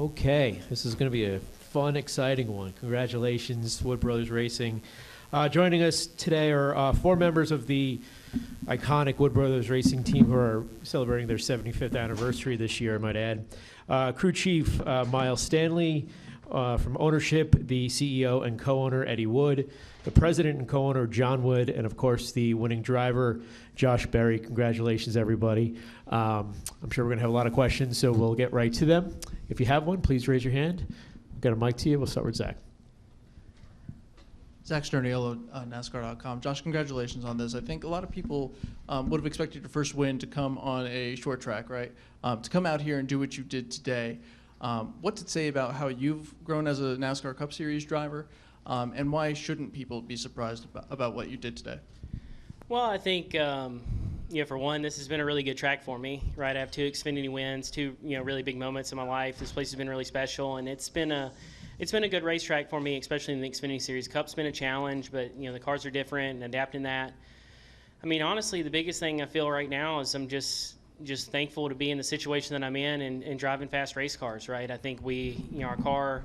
Okay, this is going to be a fun, exciting one. Congratulations, Wood Brothers Racing. Joining us today are four members of the iconic Wood Brothers Racing team who are celebrating their 75th anniversary this year, I might add. Crew Chief Miles Stanley, from ownership, the CEO and co-owner Eddie Wood, the president and co-owner Jon Wood, and of course the winning driver Josh Berry. Congratulations, everybody. I'm sure we're going to have a lot of questions, so we'll get right to them. If you have one, please raise your hand. We've got a mic to you. We'll start with Zach. Zach Sterniello, NASCAR.com. Josh, congratulations on this. I think a lot of people would have expected your first win to come on a short track, right? To come out here and do what you did today. What's it say about how you've grown as a NASCAR Cup Series driver, and why shouldn't people be surprised about what you did today? Well, I think, for one, this has been a really good track for me, right? I have two Xfinity wins, two, really big moments in my life. This place has been really special, and it's been a good racetrack for me, especially in the Xfinity Series. Cup's been a challenge, but, the cars are different and adapting that. I mean, honestly, the biggest thing I feel right now is I'm just thankful to be in the situation that I'm in and driving fast race cars, right? I think our car,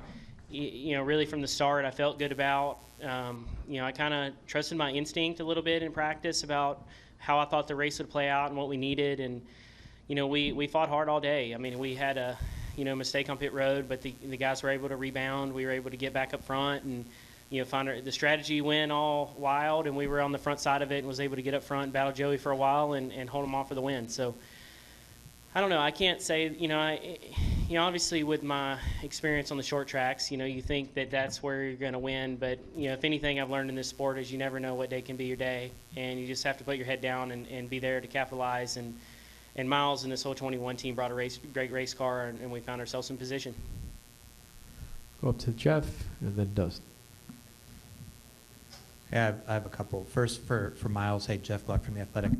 really from the start I felt good about. I kind of trusted my instinct a little bit in practice about how I thought the race would play out and what we needed. And, we fought hard all day. I mean, we had a, mistake on pit road, but the guys were able to rebound. We were able to get back up front and, the strategy went all wild, and we were on the front side of it and was able to get up front and battle Joey for a while and hold him off for the win. So, I don't know. I can't say, obviously with my experience on the short tracks, you think that that's where you're going to win. But, if anything I've learned in this sport is you never know what day can be your day. And you just have to put your head down and be there to capitalize. And Miles and this whole 21 team brought a great race car, and we found ourselves in position. Go up to Jeff and then Dustin. Yeah, I have a couple. First, for Miles, hey, Jeff Gluck from The Athletic.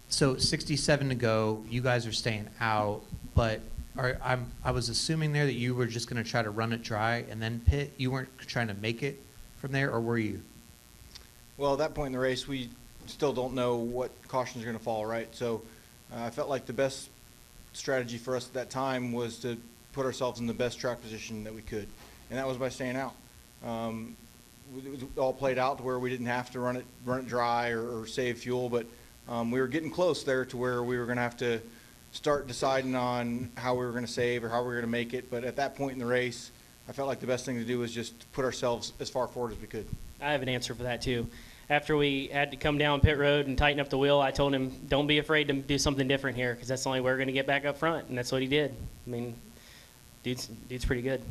So 67 to go, you guys are staying out, but I was assuming there that you were just going to try to run it dry and then pit. You weren't trying to make it from there, or were you? Well, at that point in the race, we still don't know what cautions are going to fall, right? So I felt like the best strategy for us at that time was to put ourselves in the best track position that we could, and that was by staying out. It all played out to where we didn't have to run it dry or save fuel, but we were getting close there to where we were going to have to start deciding on how we were going to save or how we were going to make it. But at that point in the race, I felt like the best thing to do was just put ourselves as far forward as we could. I have an answer for that, too. After we had to come down pit road and tighten up the wheel, I told him, don't be afraid to do something different here, because that's the only way we're going to get back up front, and that's what he did. I mean, dude's pretty good.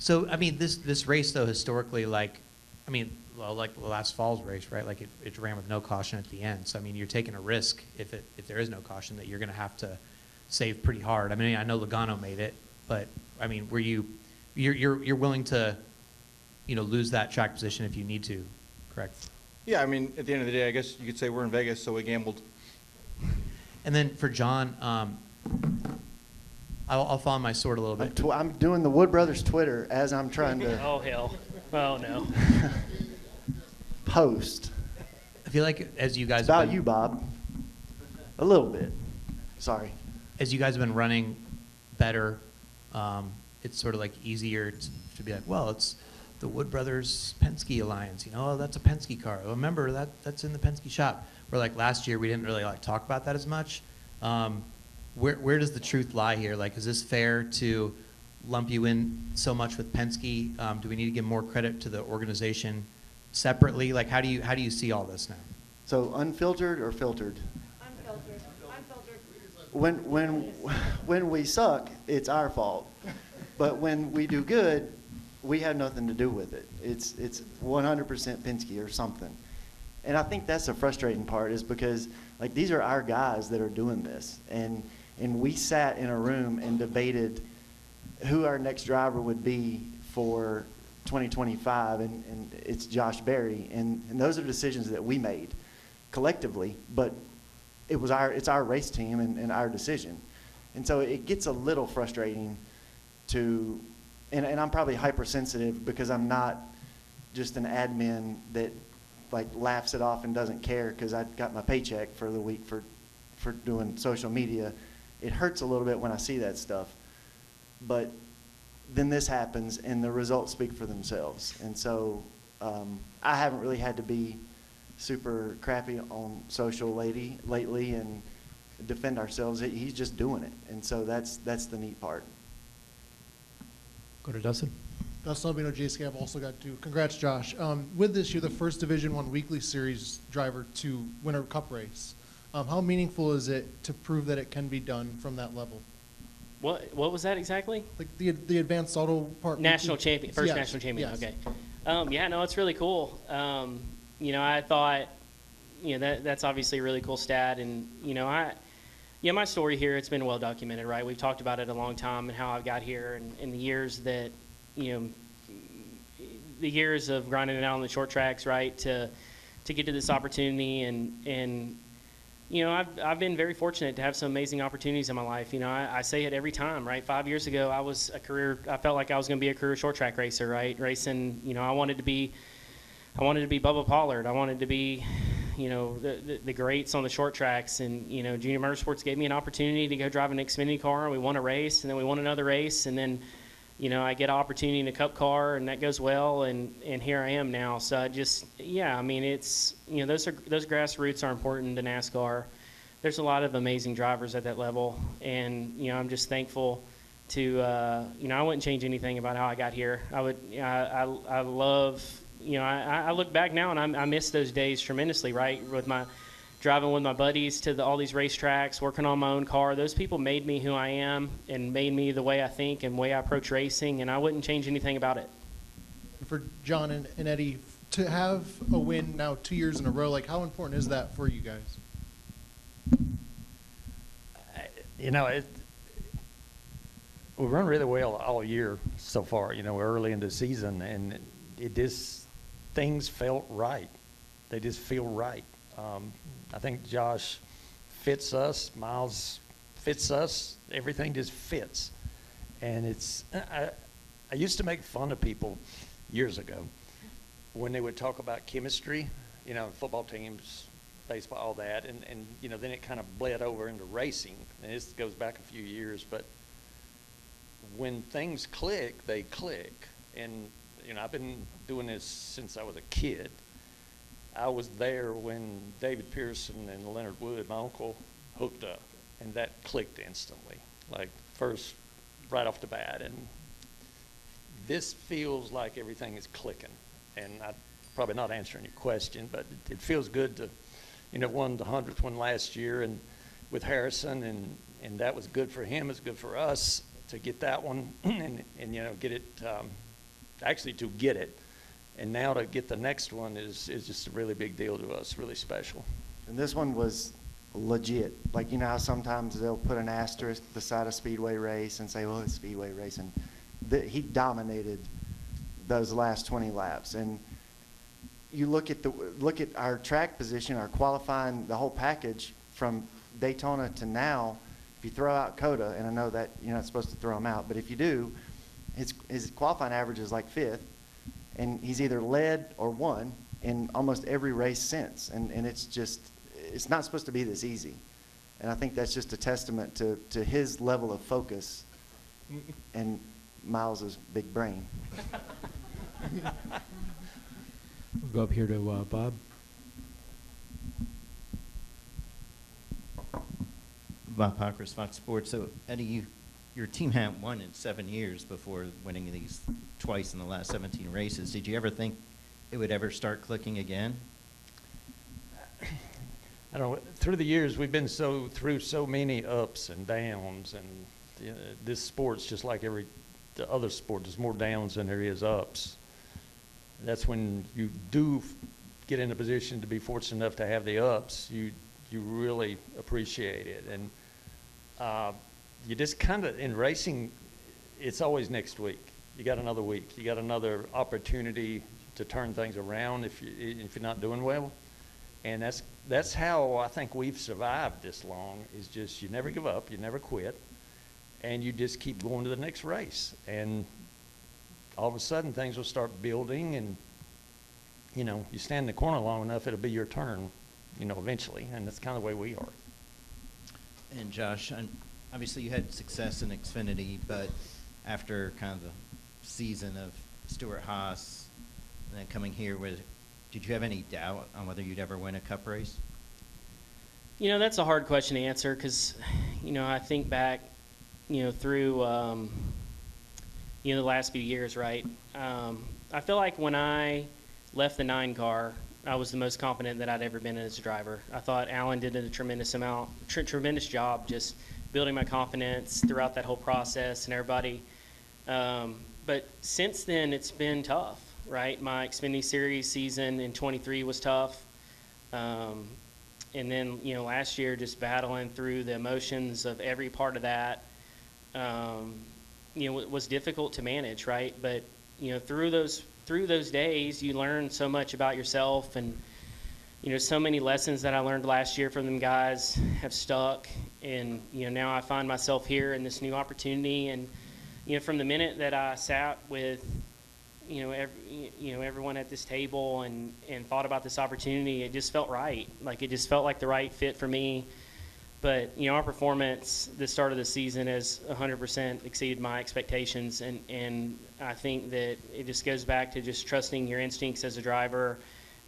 So, I mean, this race, though, historically, like the last fall's race, right? Like it ran with no caution at the end. So, I mean, you're taking a risk if there is no caution that you're going to have to save pretty hard. I mean, I know Logano made it, but I mean, you're willing to, lose that track position if you need to, correct? Yeah, I mean, at the end of the day, I guess you could say we're in Vegas, so we gambled. And then for John, I'll follow my sword a little bit. I'm doing the Wood Brothers Twitter as I'm trying to. Oh, hell. Oh, no. Post. I feel like as you guys it's about you, Bob. A little bit. Sorry. As you guys have been running better, it's sort of like easier to be like, well, it's the Wood Brothers Penske Alliance. Oh, that's a Penske car. Remember that's in the Penske shop. Where like last year we didn't really talk about that as much. Where does the truth lie here? Like, is this fair to lump you in so much with Penske? Do we need to give more credit to the organization separately? Like, how do you see all this now? So unfiltered or filtered? Unfiltered. When we suck, it's our fault. But when we do good, we have nothing to do with it. It's 100% Penske or something. And I think that's the frustrating part, is because like these are our guys that are doing this, and we sat in a room and debated who our next driver would be for 2025, and it's Josh Berry, and those are decisions that we made collectively, but it's our race team and our decision. And so it gets a little frustrating to, and I'm probably hypersensitive because I'm not just an admin that like laughs it off and doesn't care because I got my paycheck for the week for doing social media. It hurts a little bit when I see that stuff. But then this happens, and the results speak for themselves. And so I haven't really had to be super crappy on social lately and defend ourselves. He's just doing it, and so that's the neat part. Go to Dustin. Dustin Albino, JSK. I've also got to congrats, Josh. With this, you're the first Division I weekly series driver to win a cup race. How meaningful is it to prove that it can be done from that level? What was that exactly? Like the advanced auto part. National champion, first Yes, national champion. yes. Okay. Yeah, no, it's really cool. I thought, that's obviously a really cool stat, and my story here, it's been well documented, right? We've talked about it a long time and how I got here, and the years that, the years of grinding it out on the short tracks, right, to get to this opportunity, and I've been very fortunate to have some amazing opportunities in my life. I say it every time, right? 5 years ago, I felt like I was going to be a career short track racer, right? Racing, I wanted to be Bubba Pollard. I wanted to be, the greats on the short tracks. And, Junior Motorsports gave me an opportunity to go drive an Xfinity car, and we won a race, and then we won another race, and then, I get an opportunity in a cup car, and that goes well, and here I am now. So it's, those grassroots are important to NASCAR. There's a lot of amazing drivers at that level, and, I'm just thankful to, I wouldn't change anything about how I got here. I love, I look back now, and I miss those days tremendously, right, with driving with my buddies to all these racetracks, working on my own car. Those people made me who I am and made me the way I think and way I approach racing, and I wouldn't change anything about it. For Jon and Eddie, to have a win now 2 years in a row, like how important is that for you guys? We run really well all year so far, early in the season, and things felt right. They just feel right. I think Josh fits us, Miles fits us, everything just fits. And I used to make fun of people years ago when they would talk about chemistry, football teams, baseball, all that, and then it kind of bled over into racing. And this goes back a few years, but when things click, they click. And, I've been doing this since I was a kid. I was there when David Pearson and Leonard Wood, my uncle, hooked up, and that clicked instantly, like first, right off the bat. And this feels like everything is clicking. And I'm probably not answering your question, but it feels good to, won the 100th one last year and with Harrison, and that was good for him. It's good for us to get that one and get it, actually to get it. And now to get the next one is just a really big deal to us, really special. And this one was legit. Like, how sometimes they'll put an asterisk beside a Speedway race and say, well, it's Speedway racing. He dominated those last 20 laps. And you look at our track position, our qualifying, the whole package from Daytona to now. If you throw out COTA, and I know that you're not supposed to throw them out, but if you do, his qualifying average is like 5th. And he's either led or won in almost every race since. And it's not supposed to be this easy. And I think that's just a testament to his level of focus and Miles's big brain. We'll go up here to Bob. Bob Pockris, Fox Sports. So, Eddie, your team hadn't won in 7 years before winning these twice in the last 17 races. Did you ever think it would ever start clicking again? I don't know. Through the years, we've been through so many ups and downs, and this sport's just like the other sport. There's more downs than there is ups. That's when you do get in a position to be fortunate enough to have the ups. You really appreciate it, and you just kind of, in racing, it's always next week. You got another week. You got another opportunity to turn things around if you're not doing well. And that's how I think we've survived this long, is just you never give up, you never quit, and you just keep going to the next race. And all of a sudden things will start building, and you stand in the corner long enough, it'll be your turn, eventually. And that's kind of the way we are. And Josh, obviously you had success in Xfinity, but after kind of the season of Stuart Haas and then coming here, did you have any doubt on whether you'd ever win a Cup race? That's a hard question to answer because, I think back, through, the last few years, right? I feel like when I left the 9 car, I was the most confident that I'd ever been as a driver. I thought Alan did a tremendous job just building my confidence throughout that whole process and everybody. But since then, it's been tough, right? My Xfinity Series season in 23 was tough. And then, last year, just battling through the emotions of every part of that, it was difficult to manage, right? But, through those days, you learn so much about yourself, and, so many lessons that I learned last year from them guys have stuck. And, now I find myself here in this new opportunity. And, from the minute that I sat with, everyone at this table and thought about this opportunity, it just felt right. Like, it just felt like the right fit for me. But, our performance the start of the season has 100% exceeded my expectations. And I think that it just goes back to just trusting your instincts as a driver,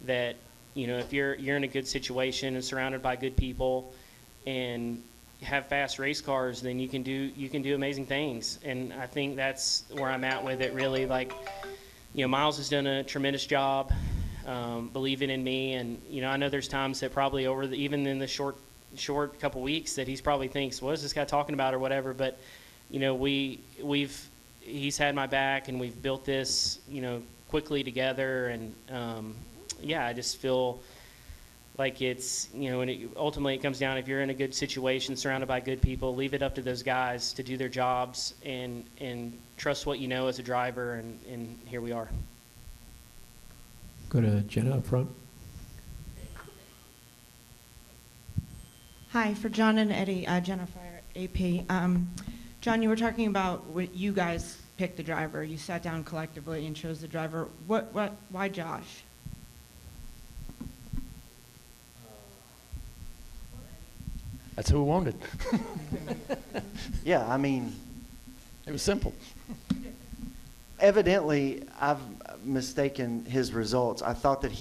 that, if you're in a good situation and surrounded by good people and have fast race cars, then you can do amazing things. And I think that's where I'm at with it, really. Like, Miles has done a tremendous job believing in me. And, I know there's times that probably even in the short couple weeks that he's probably thinks, what is this guy talking about or whatever. But, he's had my back, and we've built this, quickly together. And, I just feel like it's, and ultimately it comes down, if you're in a good situation surrounded by good people, leave it up to those guys to do their jobs and trust what you know as a driver, and here we are. Go to Jenna up front. Hi, for Jon and Eddie, Jennifer, AP. Jon, you were talking about what you guys picked the driver. You sat down collectively and chose the driver. Why Josh? That's who we wanted. Yeah, I mean, It was simple. evidently, I've mistaken his results. I thought that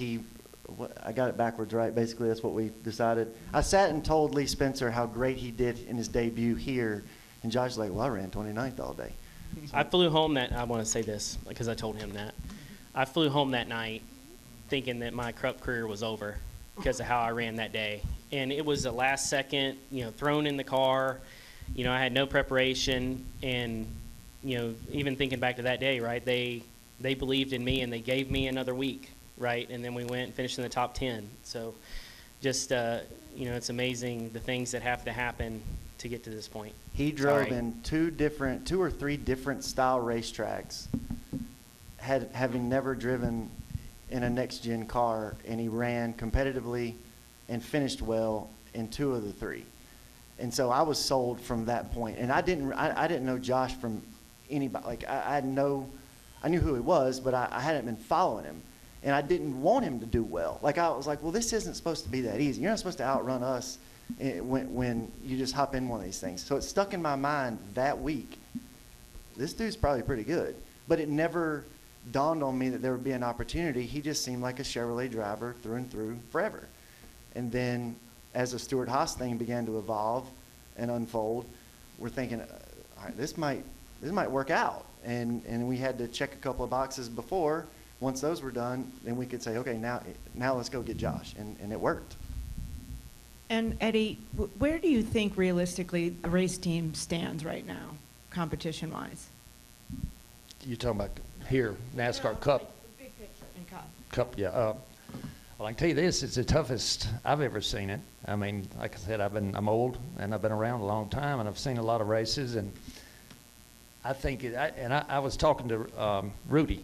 I got it backwards, right? Basically, that's what we decided. I sat and told Lee Spencer how great he did in his debut here, and Josh's like, well, I ran 29th all day. I flew home I want to say this because I told him that. I flew home that night thinking that my Cup career was over because of how I ran that day. And it was a last second, thrown in the car. I had no preparation. And, even thinking back to that day, right, they believed in me and they gave me another week, right? And then we went and finished in the top 10. So just, it's amazing the things that have to happen to get to this point. He drove in two or three different style racetracks, having never driven in a next-gen car, and he ran competitively and finished well in 2 of the 3. And so I was sold from that point. And I didn't know Josh from anybody. Like, I knew who he was, but I hadn't been following him. And I didn't want him to do well. Like, I was like, well, this isn't supposed to be that easy. You're not supposed to outrun us when you just hop in one of these things. So it stuck in my mind that week. This dude's probably pretty good. But it never dawned on me that there would be an opportunity. He just seemed like a Chevrolet driver through and through forever. And then as the Stuart Haas thing began to evolve and unfold, we're thinking, all right, this might work out. And we had to check a couple of boxes before. Once those were done, then we could say, okay, now let's go get Josh. And it worked. And Eddie, where do you think realistically the race team stands right now, competition-wise? You're talking about here, NASCAR Cup. Big picture in Cup. Cup, yeah. Well, I can tell you this, it's the toughest I've ever seen it. I mean, like I said, I'm old, and I've been around a long time, and I've seen a lot of races, and I think, I was talking to Rudy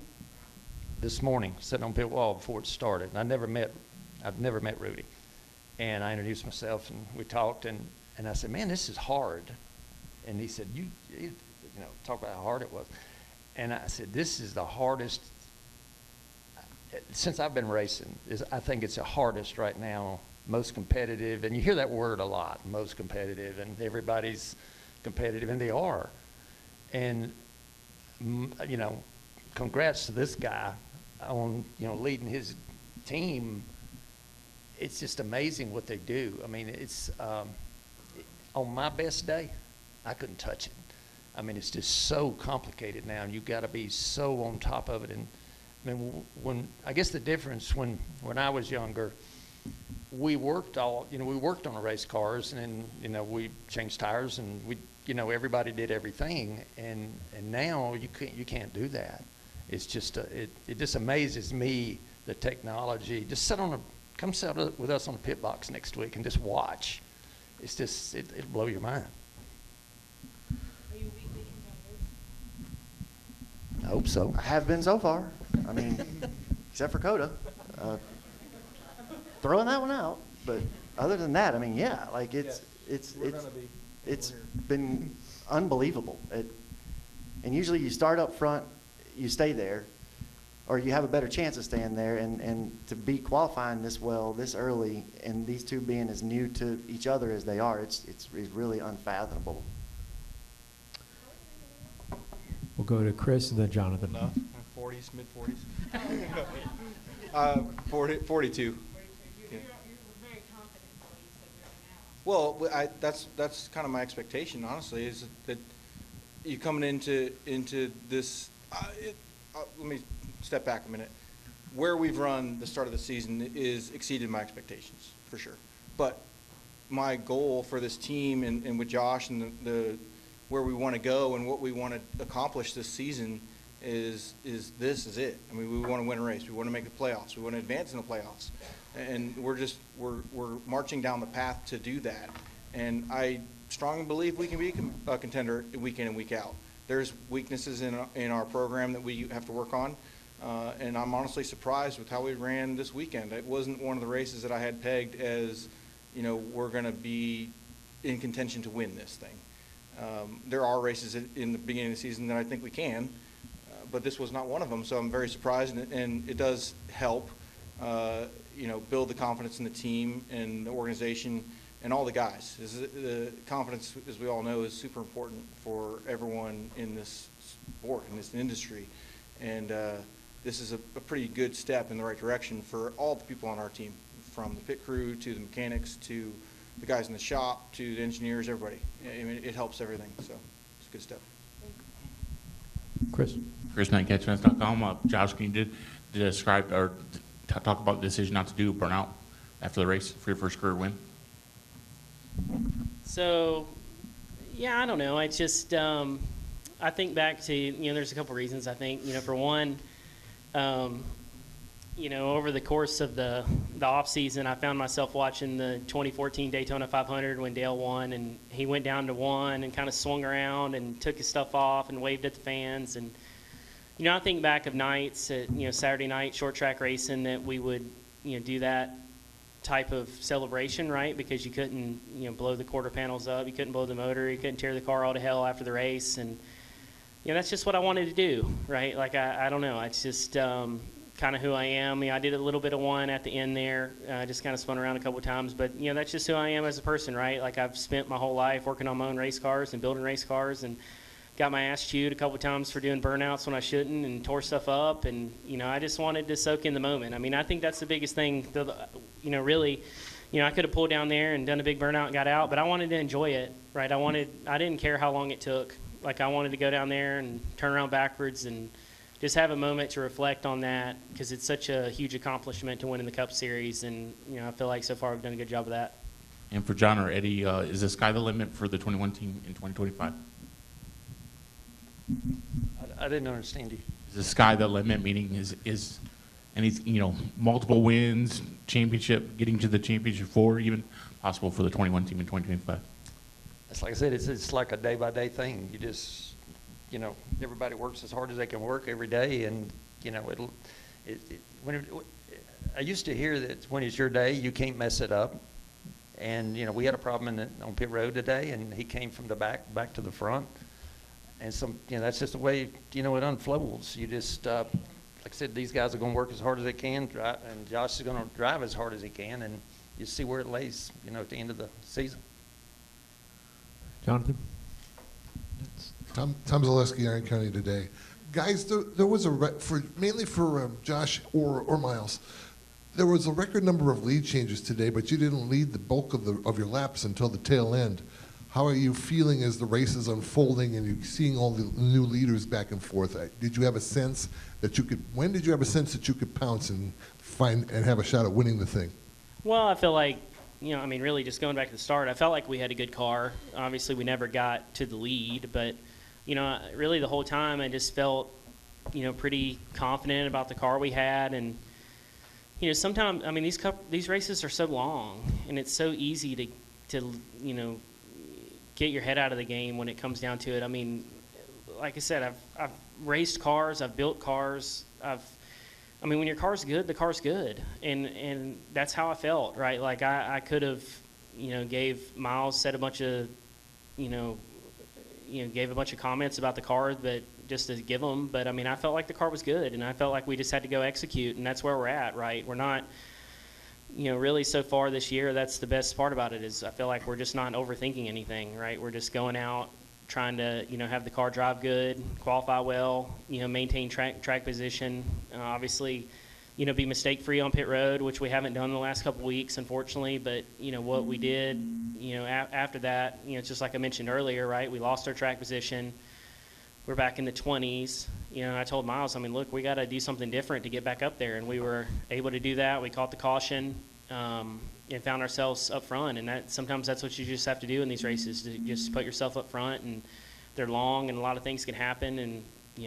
this morning, sitting on pit wall before it started, and I've never met Rudy. And I introduced myself, and we talked, and I said, man, this is hard. And he said, you talk about how hard it was. And I said, this is the hardest, since I've been racing, I think it's the hardest right now, most competitive. And you hear that word a lot, most competitive, and everybody's competitive, and they are. And you know, congrats to this guy on, you know, leading his team. It's just amazing what they do. I mean, it's on my best day, I couldn't touch it. I mean, it's just so complicated now, and you've got to be so on top of it. And I mean, I guess the difference when I was younger, we worked on the race cars, and you know, we changed tires, and you know, everybody did everything. And now you can't do that. It's just it just amazes me, the technology. Just come sit with us on the pit box next week and just watch. It's just it'll blow your mind. I hope so. I have been so far. I mean, except for Coda. Throwing that one out. But other than that, I mean, yeah, like it's been unbelievable. And usually you start up front, you stay there, or you have a better chance of staying there. And to be qualifying this well, this early, and these two being as new to each other as they are, it's really unfathomable. We'll go to Chris and then Jonathan. Enough. 40s, mid-40s. 42. Yeah. Well, that's kind of my expectation, honestly, is that you coming into this. Let me step back a minute. Where we've run the start of the season is exceeded my expectations for sure. But my goal for this team and with Josh and the where we want to go and what we want to accomplish this season is it. I mean, we want to win a race. We want to make the playoffs. We want to advance in the playoffs. And we're marching down the path to do that. And I strongly believe we can be a contender week in and week out. There's weaknesses in our program that we have to work on. And I'm honestly surprised with how we ran this weekend. It wasn't one of the races that I had pegged as, you know, we're going to be in contention to win this thing. There are races in the beginning of the season that I think we can, but this was not one of them. So I'm very surprised, and it does help, you know, build the confidence in the team and the organization and all the guys. The confidence, as we all know, is super important for everyone in this sport, in this industry. And this is a pretty good step in the right direction for all the people on our team, from the pit crew to the mechanics to the guys in the shop to the engineers, everybody. I mean, it helps everything, so it's a good step. Chris Knight, catchfans.com. Josh, can you describe or talk about the decision not to do burnout after the race for your first career win? So, yeah, I don't know. It's just, I think back to, you know, there's a couple reasons. I think, you know, for one, you know, over the course of the off season, I found myself watching the 2014 Daytona 500 when Dale won, and he went down to one and kind of swung around and took his stuff off and waved at the fans. And, you know, I think back of nights at, you know, Saturday night short track racing that we would, you know, do that type of celebration, right? Because you couldn't, you know, blow the quarter panels up, you couldn't blow the motor, you couldn't tear the car all to hell after the race. And, you know, that's just what I wanted to do, right? Like, I don't know. It's just kind of who I am. You know, I did a little bit of one at the end there. Just kind of spun around a couple of times. But, you know, that's just who I am as a person, right? Like, I've spent my whole life working on my own race cars and building race cars, and got my ass chewed a couple of times for doing burnouts when I shouldn't and tore stuff up. And, you know, I just wanted to soak in the moment. I mean, I think that's the biggest thing, you know, really. You know, I could have pulled down there and done a big burnout and got out, but I wanted to enjoy it, right? I didn't care how long it took. Like, I wanted to go down there and turn around backwards and just have a moment to reflect on that, because it's such a huge accomplishment to win in the Cup Series. And, you know, I feel like so far we've done a good job of that. And for John or Eddie, is the sky the limit for the 21 team in 2025? I didn't understand you. Is the sky the limit, meaning is any, you know, multiple wins, championship, getting to the championship four even possible for the 21 team in 2025? It's like I said, it's like a day-by-day thing. You just, you know, everybody works as hard as they can work every day, and, you know, I used to hear that when it's your day, you can't mess it up. And, you know, we had a problem on pit road today, and he came from the back to the front. And you know, that's just the way, you know, it unfolds. You just, like I said, these guys are going to work as hard as they can, and Josh is going to drive as hard as he can, and you see where it lays, you know, at the end of the season. Jonathan? Tom Zaleski, Iron County Today. Guys, there was mainly for Josh or Miles. There was a record number of lead changes today, but you didn't lead the bulk of your laps until the tail end. How are you feeling as the race is unfolding and you're seeing all the new leaders back and forth? Did you have a sense that you could? When did you have a sense that you could pounce and have a shot at winning the thing? Well, I feel like, really just going back to the start, I felt like we had a good car. Obviously, we never got to the lead, but, really the whole time I just felt, pretty confident about the car we had. And, sometimes, these races are so long, and it's so easy to get your head out of the game when it comes down to it. Like I said, I've raced cars, I've built cars, when your car's good, the car's good, and that's how I felt, right? Like I could have, gave Miles, said a bunch of, gave a bunch of comments about the car, but just to give them. But I felt like the car was good, and I felt like we just had to go execute, and that's where we're at, right? We're not, really so far this year. That's the best part about it is I feel like we're just not overthinking anything, right? We're just going out, trying to have the car drive good, qualify well, maintain track position, obviously, be mistake free on pit road, which we haven't done in the last couple weeks, unfortunately. But what we did, after that, it's just like I mentioned earlier, right? We lost our track position. We're back in the 20s. I told Miles, look, we got to do something different to get back up there, and we were able to do that. We caught the caution. And found ourselves up front, and sometimes that's what you just have to do in these races, to just put yourself up front. And they're long, and a lot of things can happen, and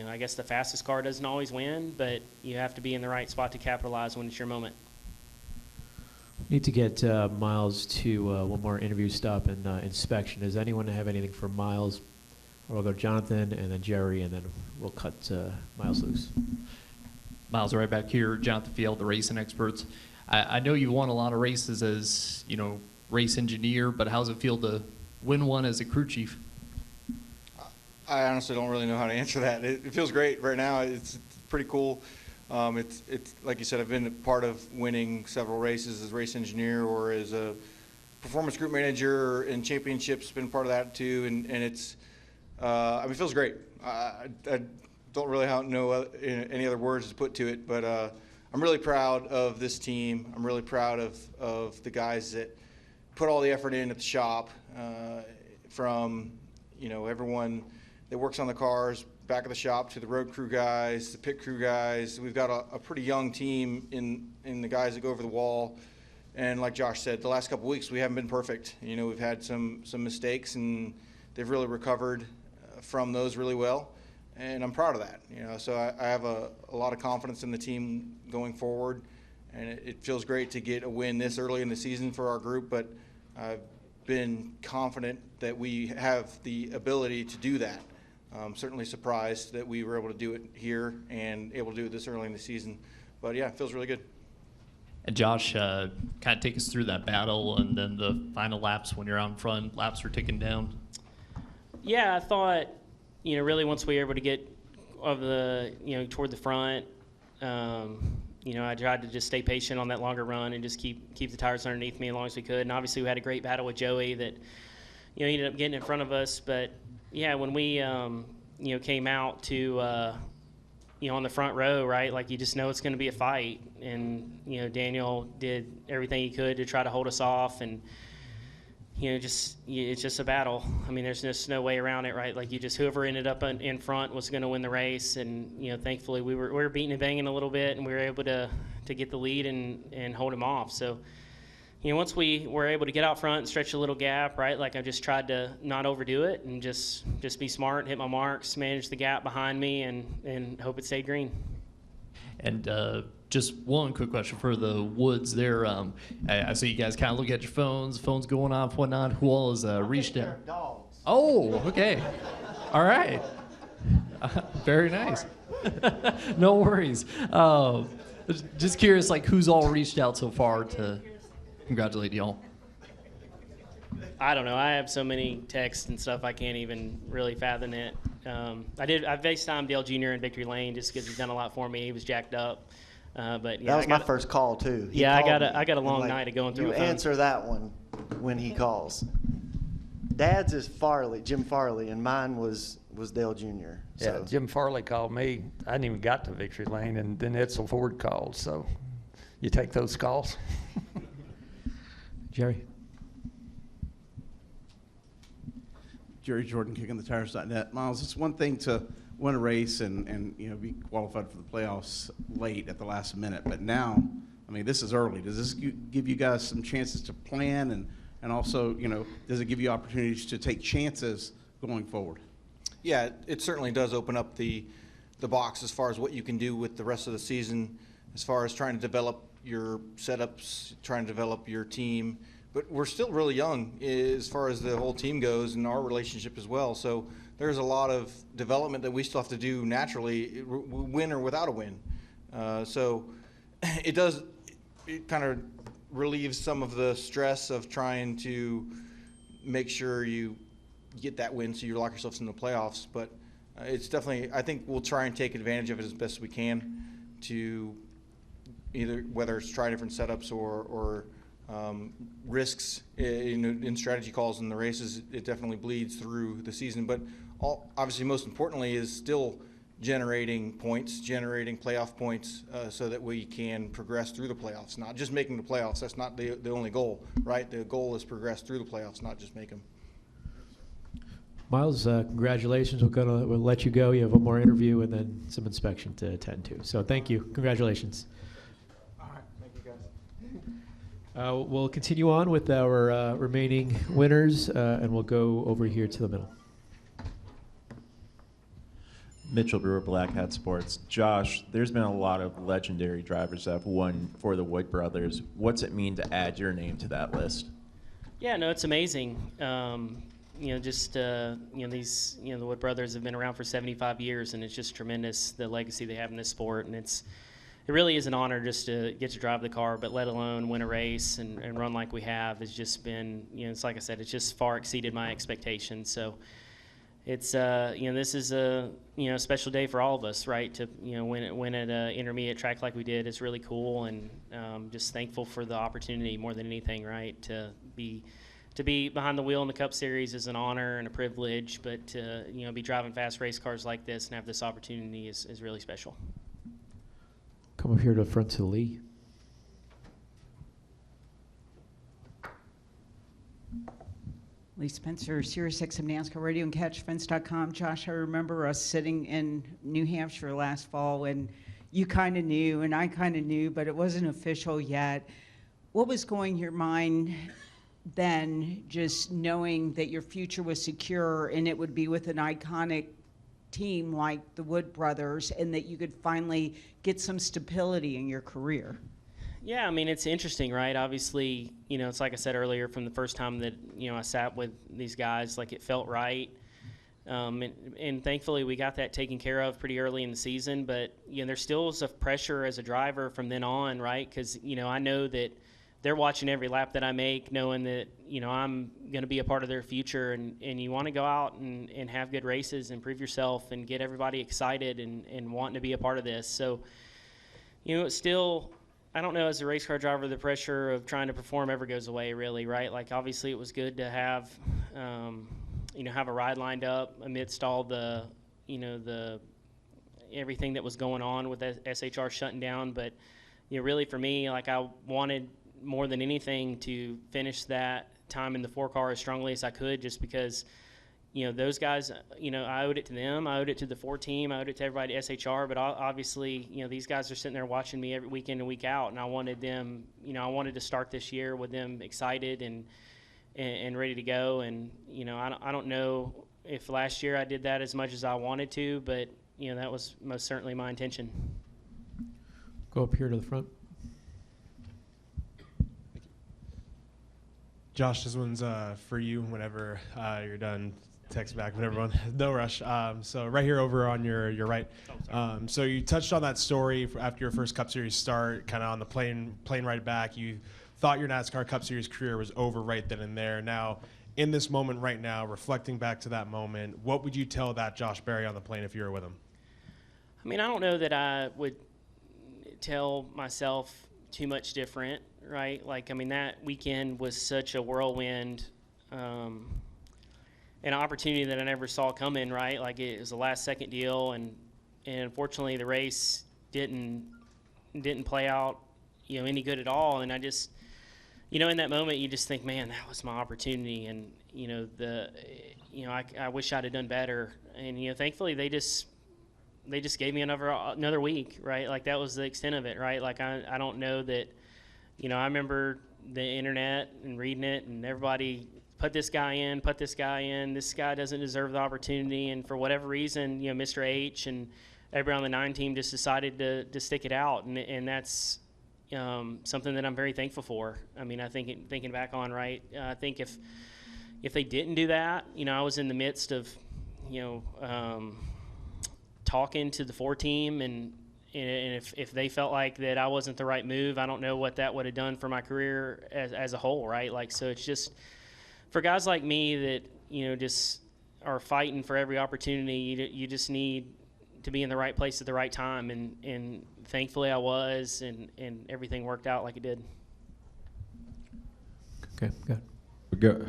I guess the fastest car doesn't always win, but you have to be in the right spot to capitalize when it's your moment. Need to get Miles to one more interview stop and inspection. Does anyone have anything for Miles? Or we'll go Jonathan and then Jerry, and then we'll cut Miles loose. Miles, right back here. Jonathan Field, the racing experts. I know you won a lot of races as, race engineer, but how does it feel to win one as a crew chief? I honestly don't really know how to answer that. It feels great right now. It's pretty cool. It's like you said, I've been a part of winning several races as race engineer or as a performance group manager in championships, been part of that too, and it's, it feels great. I don't really know any other words to put to it, but I'm really proud of this team. I'm really proud of the guys that put all the effort in at the shop, from everyone that works on the cars, back of the shop, to the road crew guys, the pit crew guys. We've got a pretty young team in the guys that go over the wall. And like Josh said, the last couple weeks we haven't been perfect. We've had some mistakes, and they've really recovered from those really well. And I'm proud of that, So I have a lot of confidence in the team going forward, and it feels great to get a win this early in the season for our group. But I've been confident that we have the ability to do that. Certainly surprised that we were able to do it here and able to do it this early in the season. But yeah, it feels really good. And Josh, kind of take us through that battle and then the final laps when you're out in front. Laps were ticking down. Yeah, I thought. Really once we were able to get toward the front, I tried to just stay patient on that longer run and just keep the tires underneath me as long as we could. And obviously we had a great battle with Joey that, ended up getting in front of us. But yeah, when we, came out to, on the front row, right, like you just know it's going to be a fight. And, Daniel did everything he could to try to hold us off, and, it's just a battle. There's just no way around it, right? Like whoever ended up in front was going to win the race, and thankfully we were beating and banging a little bit, and we were able to get the lead and hold him off. So, once we were able to get out front and stretch a little gap, right? Like I just tried to not overdo it and just be smart, hit my marks, manage the gap behind me, and hope it stayed green. And just one quick question for the Woods there. I see you guys kind of look at your phones going off, whatnot. Who all has reached out? Dogs. Oh, okay. All right. Very nice. No worries. Just curious, like, who's all reached out so far to congratulate y'all? I don't know. I have so many texts and stuff I can't even really fathom it. I FaceTimed Dale Jr. in Victory Lane just because he's done a lot for me. He was jacked up. But yeah, that was my first call too. I got a long night of going through. You answer that one when he calls. Dad's is Jim Farley, and mine was was Dale Jr. Yeah, So Jim Farley called me. I hadn't even got to victory lane, and then Edsel Ford called. So you take those calls. Jerry? Jerry Jordan, kickingthetires.net. Miles, it's one thing to win a race and be qualified for the playoffs late at the last minute, but now, I mean, this is early. Does this give you guys some chances to plan and also, does it give you opportunities to take chances going forward? Yeah, it certainly does open up the box as far as what you can do with the rest of the season, as far as trying to develop your setups, trying to develop your team. But we're still really young as far as the whole team goes and our relationship as well. So there's a lot of development that we still have to do naturally, win or without a win. So it kind of relieves some of the stress of trying to make sure you get that win so you lock yourselves in the playoffs. But it's definitely, I think we'll try and take advantage of it as best we can to either, whether it's try different setups or risks in strategy calls in the races. It definitely bleeds through the season. But obviously most importantly is still generating points, generating playoff points so that we can progress through the playoffs. Not just making the playoffs. That's not the only goal, right? The goal is progress through the playoffs, not just make them. Miles, congratulations. We'll let you go. You have one more interview and then some inspection to attend to. So thank you. Congratulations. All right. Thank you, guys. We'll continue on with our remaining winners, and we'll go over here to the middle. Mitchell Brewer, Black Hat Sports. Josh, there's been a lot of legendary drivers that have won for the Wood brothers. What's it mean to add your name to that list? Yeah, no, it's amazing. These, the Wood brothers have been around for 75 years, and it's just tremendous, the legacy they have in this sport. And it really is an honor just to get to drive the car, but let alone win a race and run like we have. It's just been, it's like I said, it's just far exceeded my expectations. So it's, this is a, special day for all of us, right? To, win at an intermediate track like we did is really cool, and just thankful for the opportunity more than anything, right? To be behind the wheel in the Cup Series is an honor and a privilege, but to be driving fast race cars like this and have this opportunity is really special. Come up here to the front to Lee. Lee Spencer, Sirius XM NASCAR Radio and CatchFence.com. Josh, I remember us sitting in New Hampshire last fall, and you kind of knew, and I kind of knew, but it wasn't official yet. What was going your mind then, just knowing that your future was secure and it would be with an iconic team like the Wood brothers, and that you could finally get some stability in your career? Yeah, I mean, it's interesting, right? Obviously, it's like I said earlier, from the first time that, I sat with these guys, like it felt right. And thankfully we got that taken care of pretty early in the season, but, there still is a pressure as a driver from then on, right? Because, I know that they're watching every lap that I make, knowing that, I'm going to be a part of their future, and you want to go out and have good races and prove yourself and get everybody excited and wanting to be a part of this. So, it's still, I don't know, as a race car driver, the pressure of trying to perform ever goes away, really, right? Like, obviously it was good to have, have a ride lined up amidst all the, the everything that was going on with SHR shutting down. But, really for me, like, I wanted more than anything to finish that time in the 4-car as strongly as I could, just because, those guys, I owed it to them. I owed it to the 4 team. I owed it to everybody at SHR. But obviously, these guys are sitting there watching me every week in and week out, and I wanted them, I wanted to start this year with them excited and ready to go. And, I don't know if last year I did that as much as I wanted to, but, that was most certainly my intention. Go up here to the front. Josh, this one's for you whenever you're done. Text back with everyone. No rush. So right here over on your right. So you touched on that story after your first Cup Series start, kind of on the plane ride back. You thought your NASCAR Cup Series career was over right then and there. Now, in this moment right now, reflecting back to that moment, what would you tell that Josh Berry on the plane if you were with him? I mean, I don't know that I would tell myself too much different, right? Like, I mean, that weekend was such a whirlwind. an opportunity that I never saw coming, right? Like it was a last second deal, and unfortunately the race didn't play out, any good at all. And I just, in that moment you just think, man, that was my opportunity, and I wish I'd have done better. And thankfully they just gave me another week, right? Like that was the extent of it, right? Like I don't know that, I remember the internet and reading it, and everybody put this guy in, this guy doesn't deserve the opportunity, and for whatever reason, Mr. H and everybody on the 9 team just decided to stick it out, and that's something that I'm very thankful for. I mean, I think thinking back on, right, I think if they didn't do that, I was in the midst of, talking to the 4 team, and if they felt like that I wasn't the right move, I don't know what that would have done for my career as a whole, right? Like, so it's just, for guys like me that, just are fighting for every opportunity, you just need to be in the right place at the right time, and thankfully I was, and everything worked out like it did. Okay, good.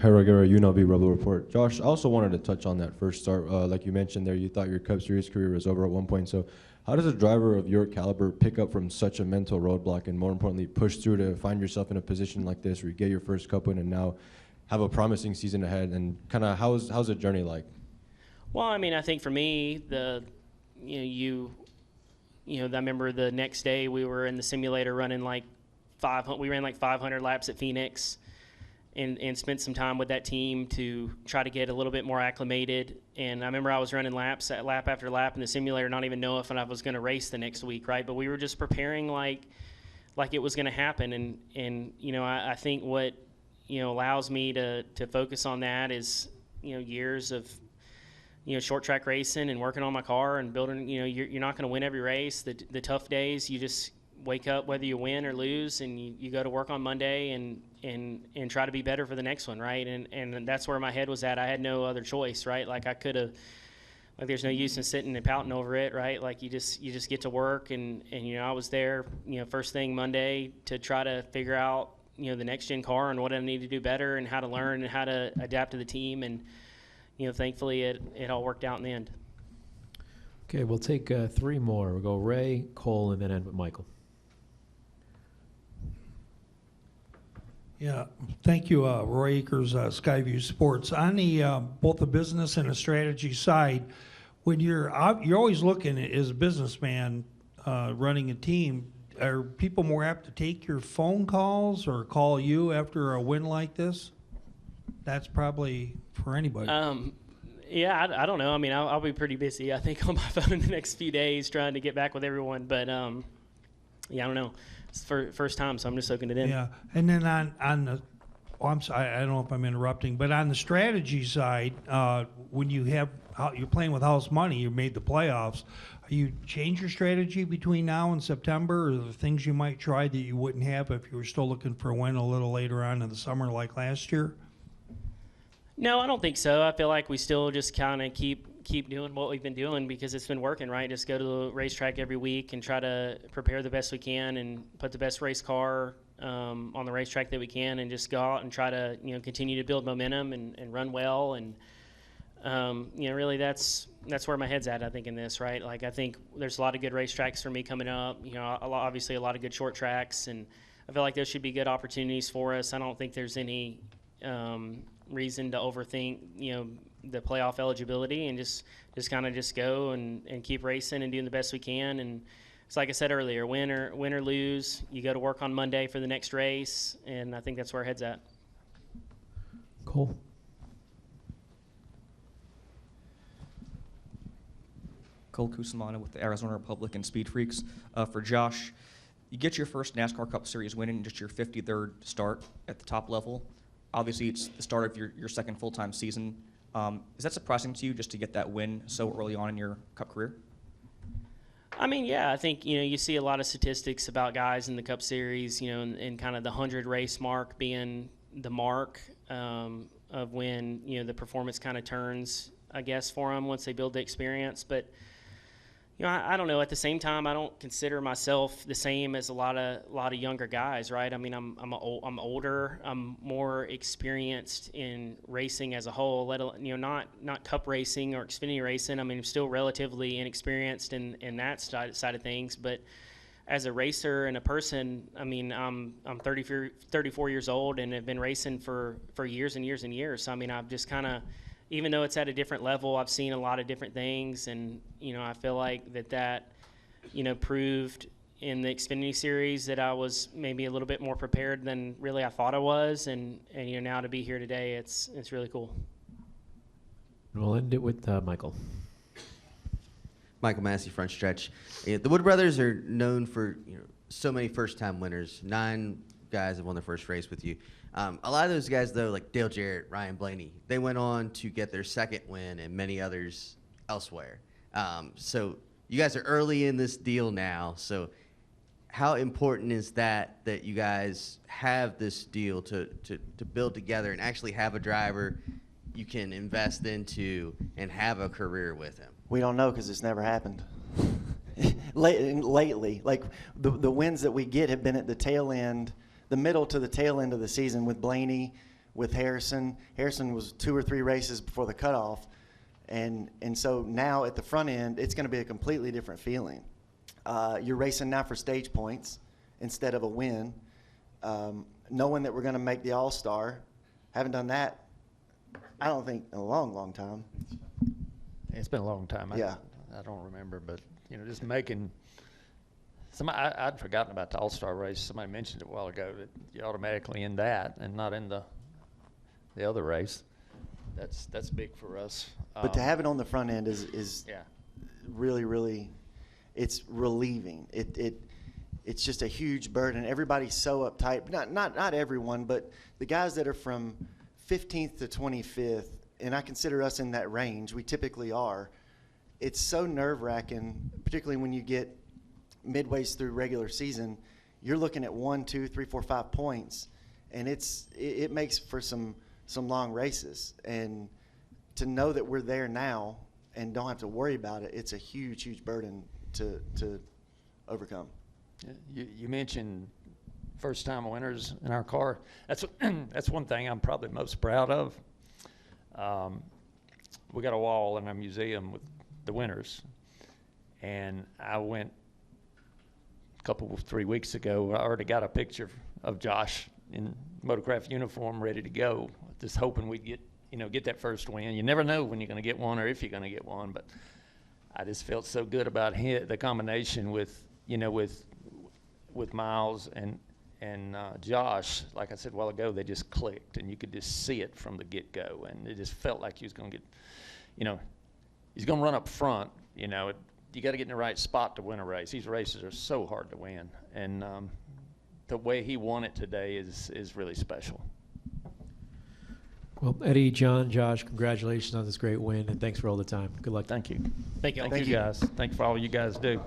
Herrera, UNLV Rebel Report. Josh, I also wanted to touch on that first start. Like you mentioned there, you thought your Cup Series career was over at one point. So how does a driver of your caliber pick up from such a mental roadblock and, more importantly, push through to find yourself in a position like this where you get your first Cup win and now have a promising season ahead? And kind of how's the journey like? Well, I mean, I think for me, I remember the next day we were in the simulator running we ran like 500 laps at Phoenix, and spent some time with that team to try to get a little bit more acclimated. And I remember I was running lap after lap in the simulator, not even knowing if I was going to race the next week, right? But we were just preparing like it was going to happen. And I think what allows me to focus on that is years of short track racing and working on my car and building. You're not going to win every race. The tough days, you just wake up whether you win or lose, and you go to work on Monday and try to be better for the next one, right? And that's where my head was at. I had no other choice, right? Like I could have, like there's no use in sitting and pouting over it, right? Like you just get to work, and I was there, first thing Monday to try to figure out the next gen car and what I need to do better and how to learn and how to adapt to the team, and thankfully it all worked out in the end. Okay, we'll take 3 more. We'll go Ray, Cole, and then end with Michael. Yeah, thank you, Roy Akers, Skyview Sports. On the both the business and the strategy side, when you're always looking as a businessman running a team, are people more apt to take your phone calls or call you after a win like this? That's probably for anybody. Yeah, I don't know. I mean, I'll be pretty busy, I think, on my phone in the next few days trying to get back with everyone. But yeah, I don't know. It's the first time, so I'm just soaking it in. Yeah, and then on the, I'm sorry, I don't know if I'm interrupting, but on the strategy side, when you're playing with house money, you made the playoffs. You change your strategy between now and September, or the things you might try that you wouldn't have if you were still looking for a win a little later on in the summer like last year? No, I don't think so. I feel like we still just kind of keep doing what we've been doing because it's been working, right? Just go to the racetrack every week and try to prepare the best we can and put the best race car on the racetrack that we can, and just go out and try to continue to build momentum and run well. And really that's where my head's at, I think, in this, right? Like I think there's a lot of good racetracks for me coming up. Obviously a lot of good short tracks, and I feel like there should be good opportunities for us. I don't think there's any reason to overthink the playoff eligibility, and just kind of just go and keep racing and doing the best we can. And it's like I said earlier, win or lose, you go to work on Monday for the next race, and I think that's where our head's at. Cool. Cole Cusimano with the Arizona Republic and Speed Freaks. For Josh, you get your first NASCAR Cup Series win in just your 53rd start at the top level. Obviously, it's the start of your second full-time season. Is that surprising to you just to get that win so early on in your Cup career? I mean, yeah, I think, you see a lot of statistics about guys in the Cup Series, and kind of the 100 race mark being the mark of when, the performance kind of turns, I guess, for them once they build the experience. But, you know, I don't know. At the same time, I don't consider myself the same as a lot of younger guys, right? I mean, I'm older. I'm more experienced in racing as a whole. Let alone, you know, not cup racing or Xfinity racing. I mean, I'm still relatively inexperienced in that side of things. But as a racer and a person, I mean, I'm 34 years old and have been racing for years and years and years. So I mean, I've just kind of, even though it's at a different level, I've seen a lot of different things, and you know, I feel like that you know, proved in the Xfinity series that I was maybe a little bit more prepared than really I thought I was, and you know, now to be here today, it's really cool. We'll end it with Michael. Michael Massey, front stretch. The Wood brothers are known for, you know, so many first-time winners. 9 guys have won their first race with you. A lot of those guys, though, like Dale Jarrett, Ryan Blaney, they went on to get their second win and many others elsewhere. So you guys are early in this deal now. So how important is that you guys have this deal to build together and actually have a driver you can invest into and have a career with him? We don't know because it's never happened. Lately, like the wins that we get have been at the tail end, the middle to the tail end of the season with Blaney, with Harrison. Harrison was 2 or 3 races before the cutoff. And so now at the front end, it's going to be a completely different feeling. You're racing now for stage points instead of a win. Knowing that we're going to make the All-Star, haven't done that, I don't think, in a long, long time. It's been a long time. Yeah. I don't remember, but you know, just making. I'd forgotten about the All-Star race. Somebody mentioned it a while ago that you automatically in that and not in the other race. That's big for us. But to have it on the front end is yeah, really, really, it's relieving. It's just a huge burden. Everybody's so uptight. Not everyone, but the guys that are from 15th to 25th, and I consider us in that range. We typically are. It's so nerve-wracking, particularly when you get midways through regular season. You're looking at 1, 2, 3, 4, 5 points, and it makes for some long races. And to know that we're there now and don't have to worry about it, it's a huge, huge burden to overcome. you mentioned first-time winners in our car. That's one thing I'm probably most proud of. We got a wall in our museum with the winners, and I went a 3 weeks ago. I already got a picture of Josh in motocraft uniform ready to go, just hoping we'd get that first win. You never know when you're going to get one or if you're going to get one, but I just felt so good about the combination with Miles and Josh. Like I said a while ago, they just clicked, and you could just see it from the get-go, and it just felt like he was going to get, he's going to run up front. You got to get in the right spot to win a race. These races are so hard to win, and the way he won it today is really special. Well, Eddie, John, Josh, congratulations on this great win, and thanks for all the time. Good luck. Thank you. Thank you. Thank you guys. Thank you for all you guys do.